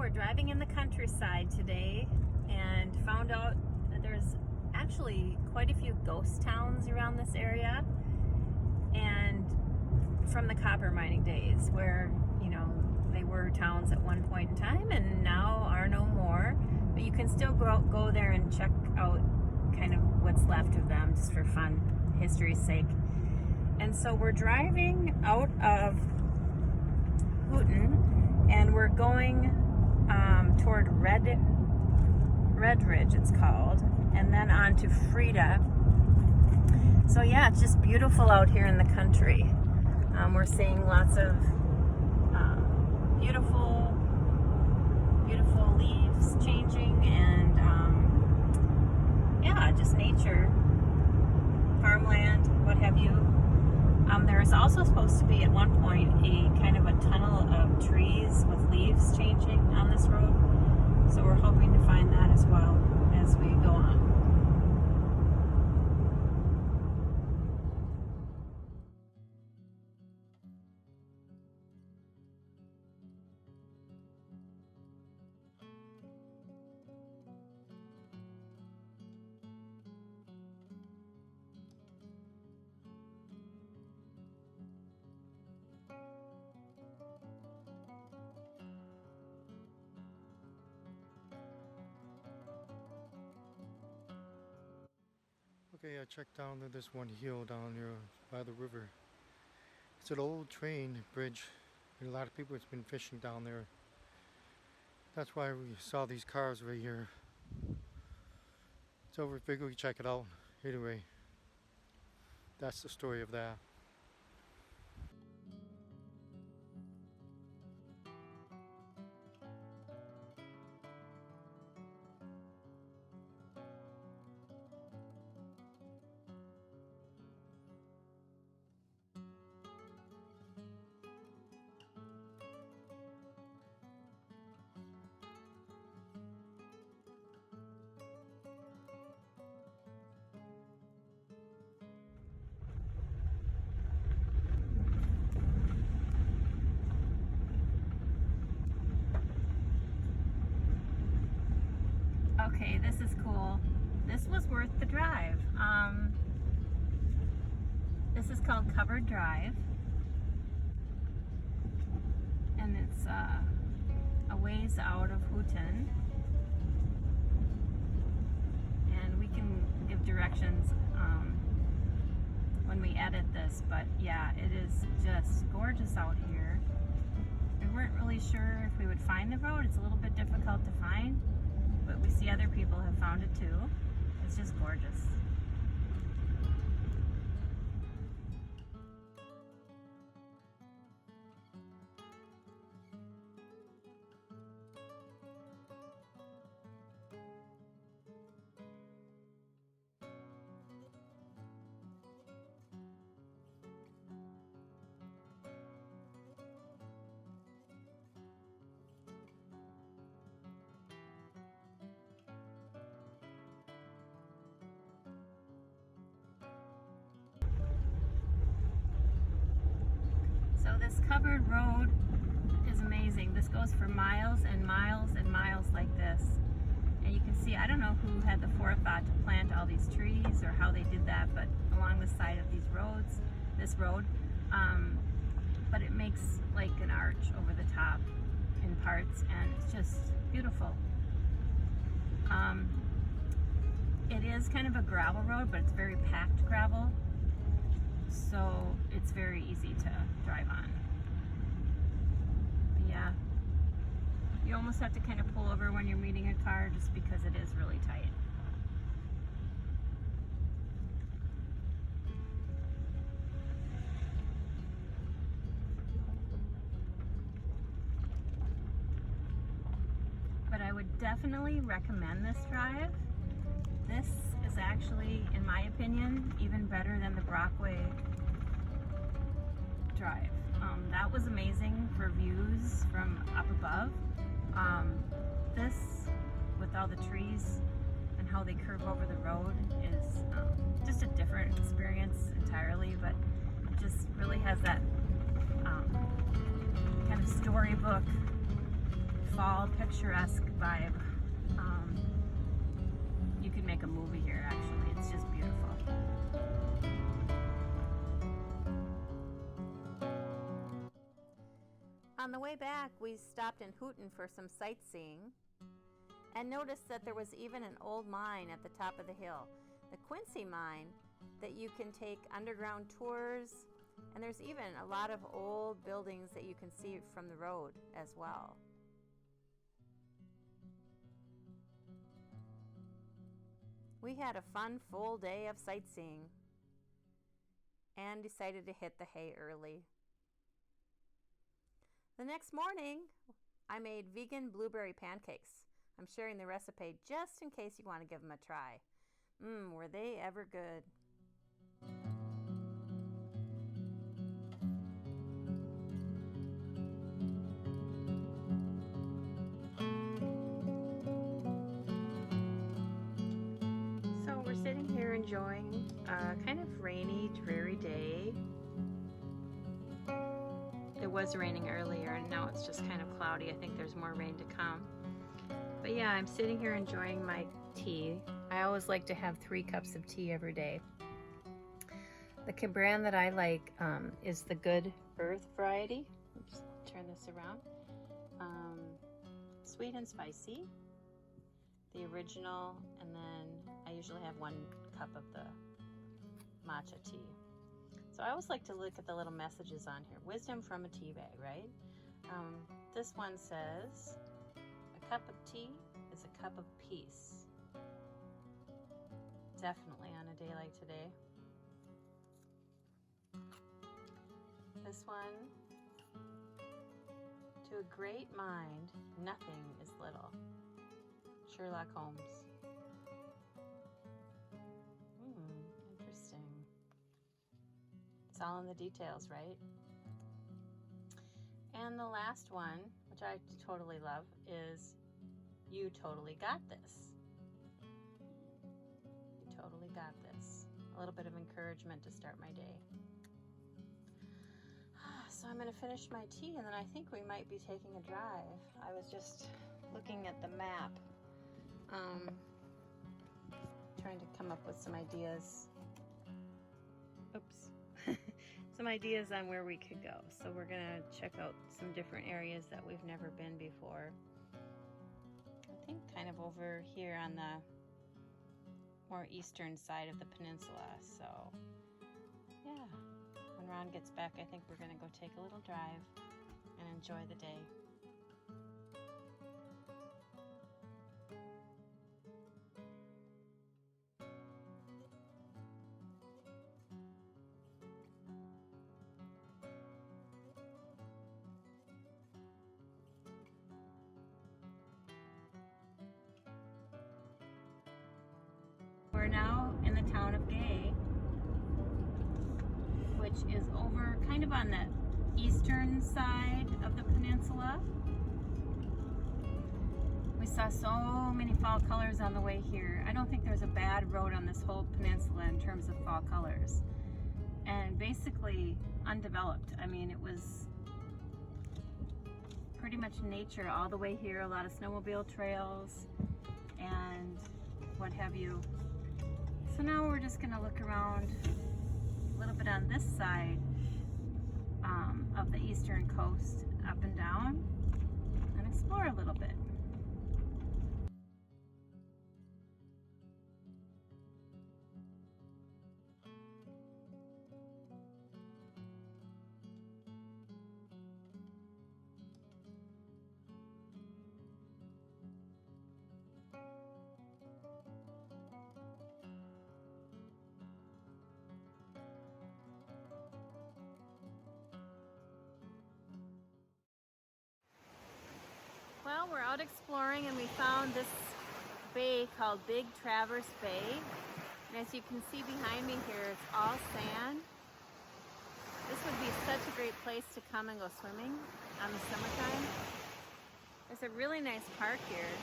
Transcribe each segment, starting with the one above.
we're driving in the countryside today and found out that there's actually quite a few ghost towns around this area, and from the copper mining days where, you know, they were towns at one point in time and now are no more, but you can still go there and check out kind of what's left of them just for fun, history's sake. And so we're driving out of Houghton and we're going toward Redridge, it's called, and then on to Frida. So yeah, it's just beautiful out here in the country. We're seeing lots of beautiful leaves changing, and yeah, just nature, farmland, what have you. There's also supposed to be at one point a kind of a tunnel of trees with leaves changing on this road, so we're hoping to find that as well as we go on. Okay, I checked down to this one hill down here by the river. It's an old train bridge, and a lot of people have been fishing down there. That's why we saw these cars right here. So we figured we'd check it out. Anyway, that's the story of that. Okay, this is cool. This was worth the drive. This is called Covered Drive, and it's a ways out of Houghton, and we can give directions when we edit this, but yeah, it is just gorgeous out here. We weren't really sure if we would find the road. It's a little bit difficult to find, but we see other people have found it too. It's just gorgeous. So this covered road is amazing. This goes for miles and miles and miles like this. And you can see, I don't know who had the forethought to plant all these trees or how they did that, but along the side of these roads, this road, but it makes like an arch over the top in parts, and it's just beautiful. It is kind of a gravel road, but it's very packed gravel, so it's very easy to drive on. But yeah, you almost have to kind of pull over when you're meeting a car just because it is really tight. But I would definitely recommend this drive. This is actually, in my opinion, even better than the Brockway drive. That was amazing for views from up above. This, with all the trees and how they curve over the road, is just a different experience entirely, but it just really has that kind of storybook fall picturesque vibe. You could make a movie here, actually. It's just beautiful. On the way back, we stopped in Houghton for some sightseeing and noticed that there was even an old mine at the top of the hill, the Quincy mine, that you can take underground tours, and there's even a lot of old buildings that you can see from the road as well. We had a fun full day of sightseeing and decided to hit the hay early. The next morning, I made vegan blueberry pancakes. I'm sharing the recipe just in case you want to give them a try. Were they ever good? So we're sitting here enjoying a kind of rainy, dreary day. It was raining earlier and now it's just kind of cloudy. I think there's more rain to come. But yeah, I'm sitting here enjoying my tea. I always like to have 3 cups of tea every day. The brand that I like is the Good Earth variety. Oops, turn this around. Sweet and spicy, the original, and then I usually have 1 cup of the matcha tea. So I always like to look at the little messages on here. Wisdom from a tea bag, right? This one says, a cup of tea is a cup of peace. Definitely on a day like today. This one, to a great mind, nothing is little. Sherlock Holmes. Interesting. It's all in the details, right? And the last one, which I totally love, is you totally got this. You totally got this. A little bit of encouragement to start my day. So I'm going to finish my tea and then I think we might be taking a drive. I was just looking at the map, trying to come up with some ideas. Oops. Some ideas on where we could go. So we're going to check out some different areas that we've never been before. I think kind of over here on the more eastern side of the peninsula. So yeah, when Ron gets back, I think we're going to go take a little drive and enjoy the day. We're now in the town of Gay, which is over kind of on the eastern side of the peninsula. We saw so many fall colors on the way here. I don't think there's a bad road on this whole peninsula in terms of fall colors. And basically undeveloped. I mean, it was pretty much nature all the way here, a lot of snowmobile trails and what have you. So now we're just going to look around a little bit on this side of the eastern coast, up and down, and explore a little bit. Well, we're out exploring and we found this bay called Big Traverse Bay. And as you can see behind me here, it's all sand. This would be such a great place to come and go swimming on the summertime. There's a really nice park here.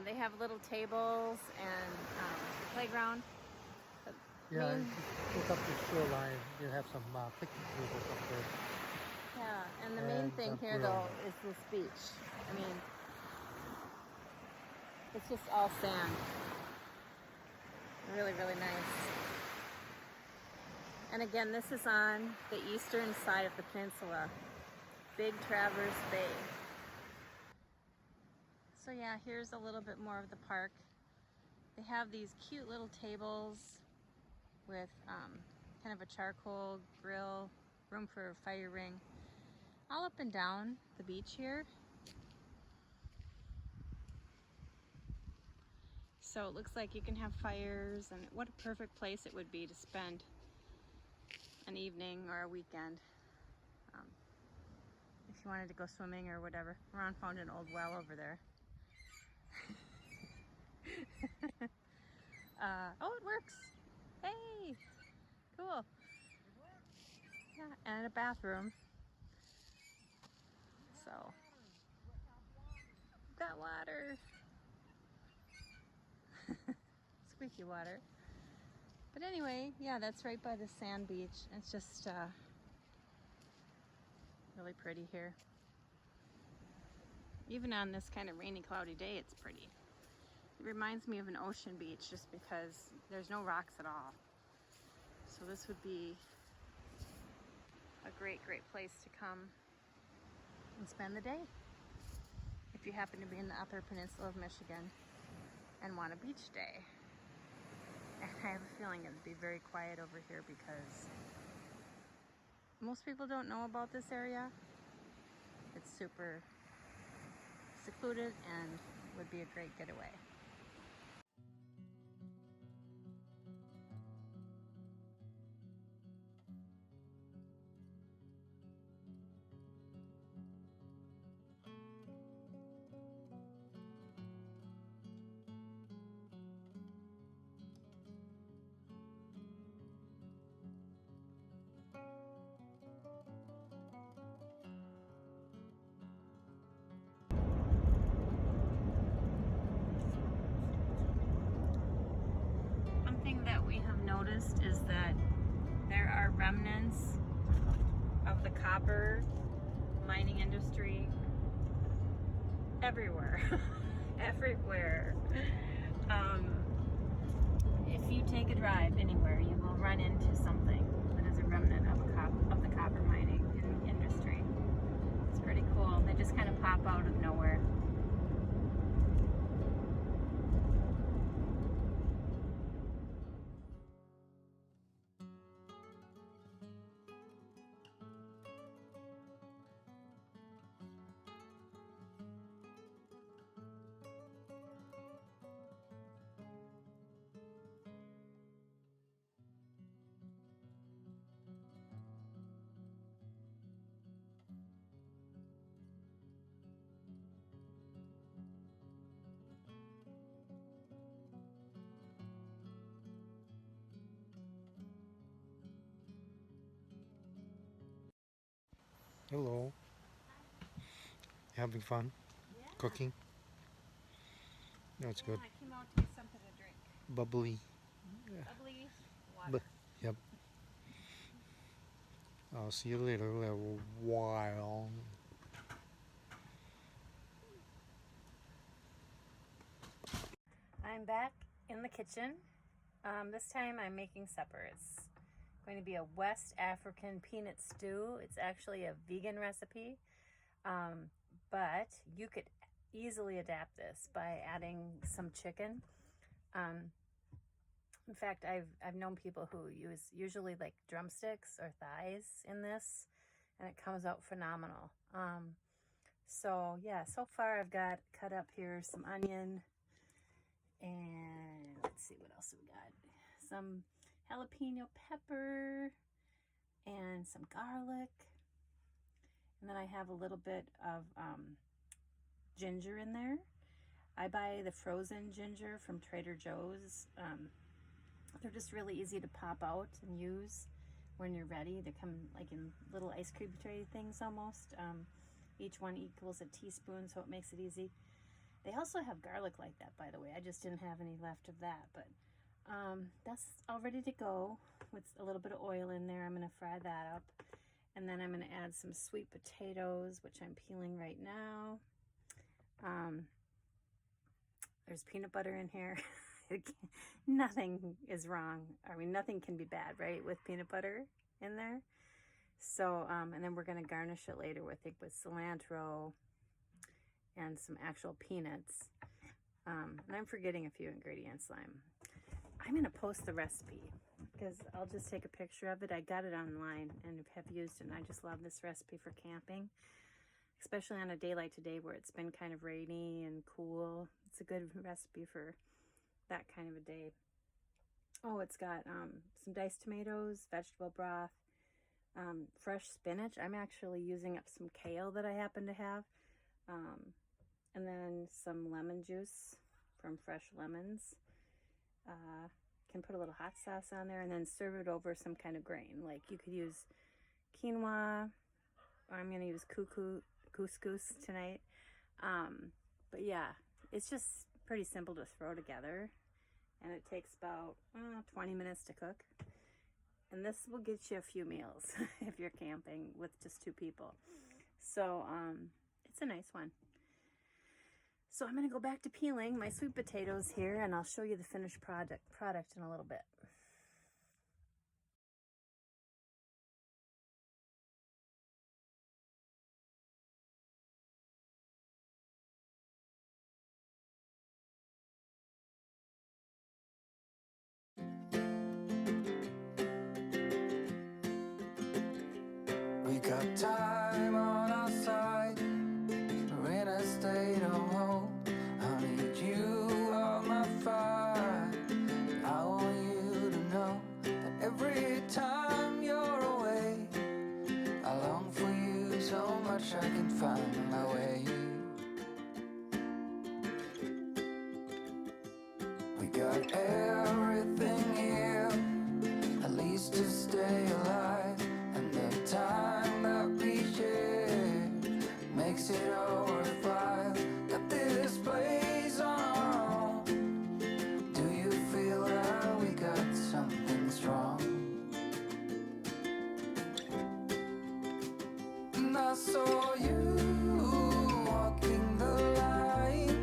They have little tables and playground. Yeah, look up the shoreline. You have some picnic tables up there. Yeah, and the main thing that here, grill. though, is this beach. I mean, it's just all sand. Really, really nice. And again, this is on the eastern side of the peninsula. Big Traverse Bay. So yeah, here's a little bit more of the park. They have these cute little tables with kind of a charcoal grill, room for a fire ring, all up and down the beach here. So it looks like you can have fires, and what a perfect place it would be to spend an evening or a weekend. If you wanted to go swimming or whatever. Ron found an old well over there. Oh, it works. Hey, cool. Yeah, and a bathroom. So, got water. Squeaky water. But anyway, yeah, that's right by the sand beach. It's just really pretty here. Even on this kind of rainy, cloudy day, it's pretty. It reminds me of an ocean beach just because there's no rocks at all. So this would be a great, great place to come and spend the day if you happen to be in the Upper Peninsula of Michigan and want a beach day. And I have a feeling it would be very quiet over here because most people don't know about this area. It's super secluded and would be a great getaway. Something that we have noticed is that there are remnants of the copper mining industry everywhere. Everywhere. If you take a drive anywhere, you will run into something that is a remnant of the copper mining industry. It's pretty cool. They just kind of pop out of nowhere. Hello. Having fun? Yeah. Cooking? That's good. I came out to get something to drink. Bubbly. Bubbly water. Yep. I'll see you later, a little while. I'm back in the kitchen. This time I'm making supper. It's going to be a West African peanut stew. It's actually a vegan recipe, but you could easily adapt this by adding some chicken. In fact, I've known people who use usually like drumsticks or thighs in this, and it comes out phenomenal. So yeah, so far I've got cut up here some onion, and let's see what else we got. Some jalapeno pepper and some garlic. And then I have a little bit of ginger in there. I buy the frozen ginger from Trader Joe's. They're just really easy to pop out and use when you're ready. They come like in little ice cream tray things almost. Each one equals a teaspoon, so it makes it easy. They also have garlic like that, by the way. I just didn't have any left of that, but that's all ready to go with a little bit of oil in there. I'm going to fry that up. And then I'm going to add some sweet potatoes, which I'm peeling right now. There's peanut butter in here. Nothing is wrong. I mean, nothing can be bad, right, with peanut butter in there. So, and then we're going to garnish it later with cilantro and some actual peanuts. And I'm forgetting a few ingredients. I'm going to post the recipe because I'll just take a picture of it. I got it online and have used it, and I just love this recipe for camping, especially on a day like today where it's been kind of rainy and cool. It's a good recipe for that kind of a day. Oh, it's got some diced tomatoes, vegetable broth, fresh spinach. I'm actually using up some kale that I happen to have, and then some lemon juice from fresh lemons. Can put a little hot sauce on there and then serve it over some kind of grain. Like you could use quinoa, or I'm going to use couscous tonight. But yeah, it's just pretty simple to throw together, and it takes about 20 minutes to cook. And this will get you a few meals if you're camping with just 2 people. So it's a nice one. So I'm going to go back to peeling my sweet potatoes here, and I'll show you the finished product in a little bit. We got time on our side. We're in a state of hope. I need you on my fire. I want you to know that every time you're away, I long for you so much I can find my way. We got everything here, at least to stay alive, and the time that we share makes it all worthwhile. Got this place on our own. Do you feel that we got something strong? And I saw you walking the line,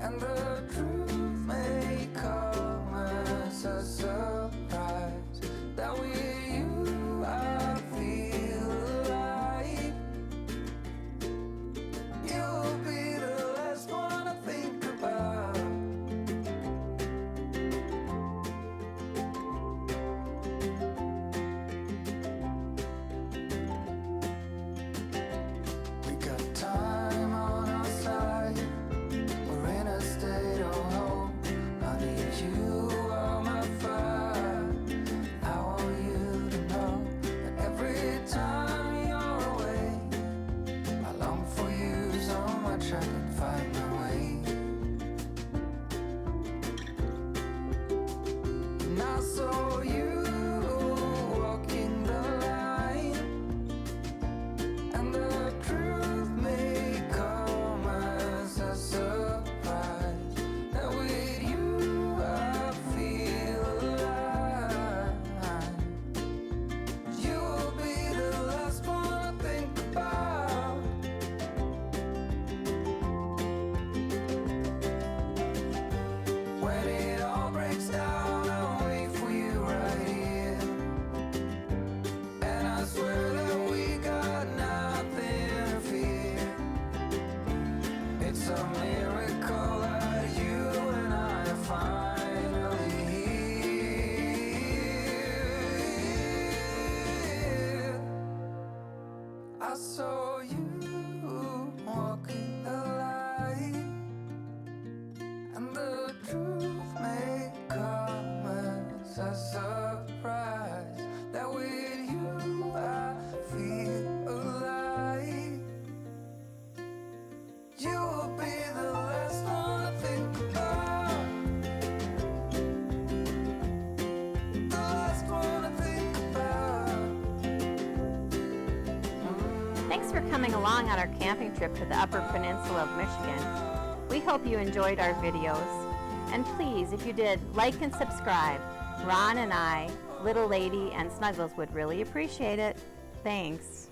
and the truth may come as a surprise. That with you I feel alive. You'll be the last one I think about. We got time on our side. We're in a state of hope. I need you on my fire. I want you to know that every time you're away, I long for you so much I can find my way. And I saw you walking the line, and the truth may come as a surprise. That with you I feel alive. You'll be the last one I think about. When it all breaks down, I'll wait for you right here. And I swear that we got nothing to fear. It's a miracle that you and I are finally here. I saw you walking the line, and the truth may come as a surprise. That with you I feel alive. You'll be the last one I think about. The last one I think about. Thanks for coming along on our camping trip to the Upper Peninsula of Michigan. We hope you enjoyed our videos. And please, if you did, like and subscribe. Ron and I Little Lady and Snuggles would really appreciate it. Thanks.